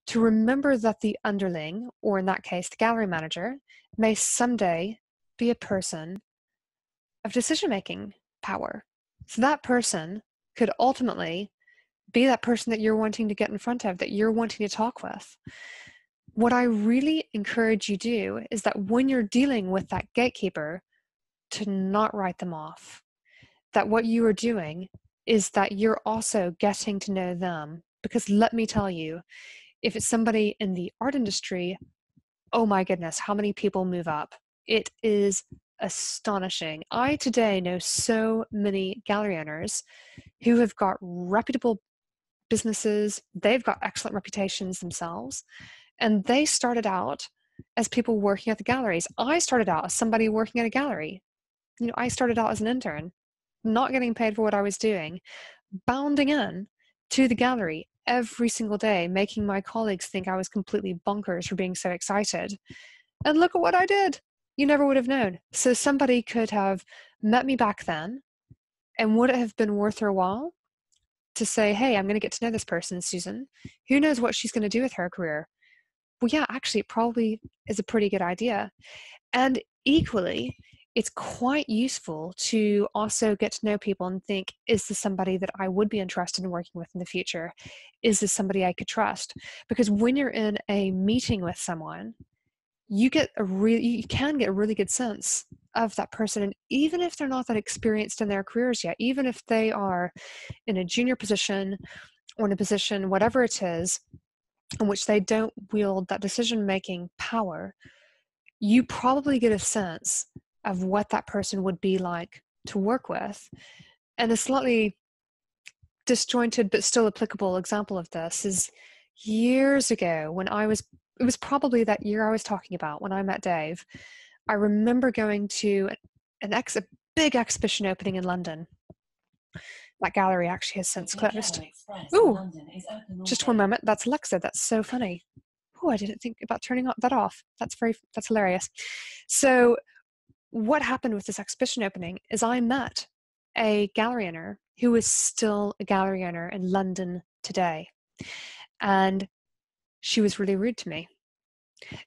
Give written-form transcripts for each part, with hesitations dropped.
to remember that the underling, or in that case, the gallery manager, may someday be a person of decision-making power. So that person could ultimately be that person that you're wanting to get in front of, that you're wanting to talk with. What I really encourage you to do is that when you're dealing with that gatekeeper, to not write them off. That what you are doing is that you're also getting to know them. Because let me tell you, if it's somebody in the art industry, oh my goodness, how many people move up? It is astonishing. I today know so many gallery owners who have got reputable businesses, they've got excellent reputations themselves, and they started out as people working at the galleries. I started out as somebody working at a gallery. I started out as an intern, not getting paid for what I was doing, bounding in to the gallery every single day, making my colleagues think I was completely bonkers for being so excited. And look at what I did. You never would have known. So somebody could have met me back then, and would it have been worth their while to say, hey, I'm going to get to know this person, Susan. Who knows what she's going to do with her career? Well, yeah, actually, it probably is a pretty good idea. And equally, it's quite useful to also get to know people and think, is this somebody that I would be interested in working with in the future? Is this somebody I could trust? Because when you're in a meeting with someone, you can get a really good sense of that person. And even if they're not that experienced in their careers yet, even if they are in a junior position or in a position, whatever it is, in which they don't wield that decision-making power, you probably get a sense of what that person would be like to work with. And a slightly disjointed but still applicable example of this is years ago when it was probably that year I was talking about when I met Dave. I remember going to a big exhibition opening in London. That gallery actually has since closed. Ooh, just one moment. That's Alexa. That's so funny. Oh, I didn't think about turning that off. That's hilarious. So what happened with this exhibition opening is I met a gallery owner who is still a gallery owner in London today. And she was really rude to me.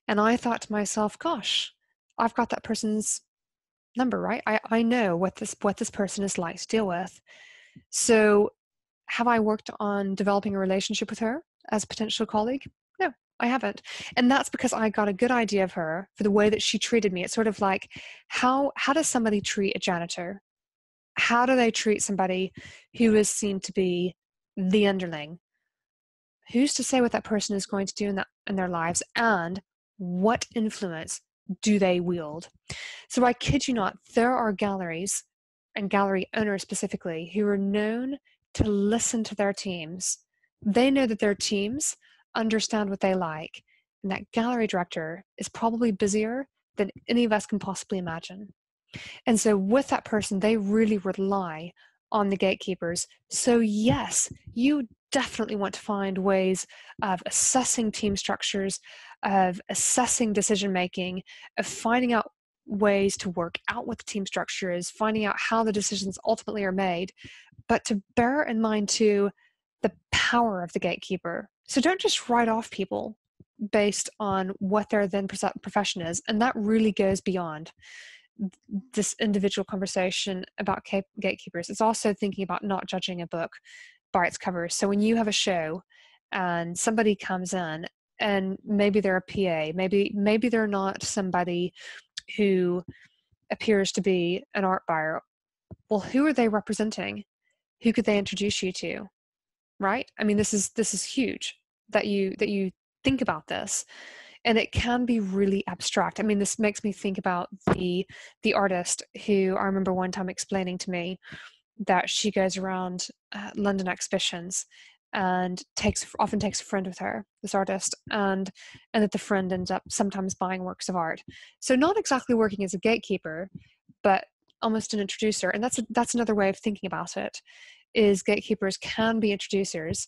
And I thought to myself, gosh, I've got that person's number, right? I know what this person is like to deal with. So have I worked on developing a relationship with her as a potential colleague? No, I haven't. And that's because I got a good idea of her for the way that she treated me. It's sort of like, how does somebody treat a janitor? How do they treat somebody who is seen to be the underling? Who's to say what that person is going to do in their lives, and what influence do they wield? So I kid you not, there are galleries and gallery owners specifically who are known to listen to their teams. They know that their teams understand what they like, and that gallery director is probably busier than any of us can possibly imagine. And so with that person, they really rely on the gatekeepers. So yes, you definitely want to find ways of assessing team structures, of assessing decision making, of finding out ways to work out what the team structure is, finding out how the decisions ultimately are made, but to bear in mind too the power of the gatekeeper. So don't just write off people based on what their then profession is. And that really goes beyond this individual conversation about gatekeepers. It's also thinking about not judging a book by its cover. So when you have a show and somebody comes in, and maybe they're a PA, maybe they're not somebody who appears to be an art buyer. Well, who are they representing? Who could they introduce you to? Right? I mean, this is huge that you think about this. And it can be really abstract. I mean, this makes me think about the artist who I remember one time explaining to me that she goes around London exhibitions and often takes a friend with her, this artist, and that the friend ends up sometimes buying works of art. So not exactly working as a gatekeeper, but almost an introducer. And that's another way of thinking about it, is gatekeepers can be introducers.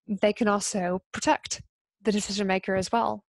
They can also protect the decision maker as well.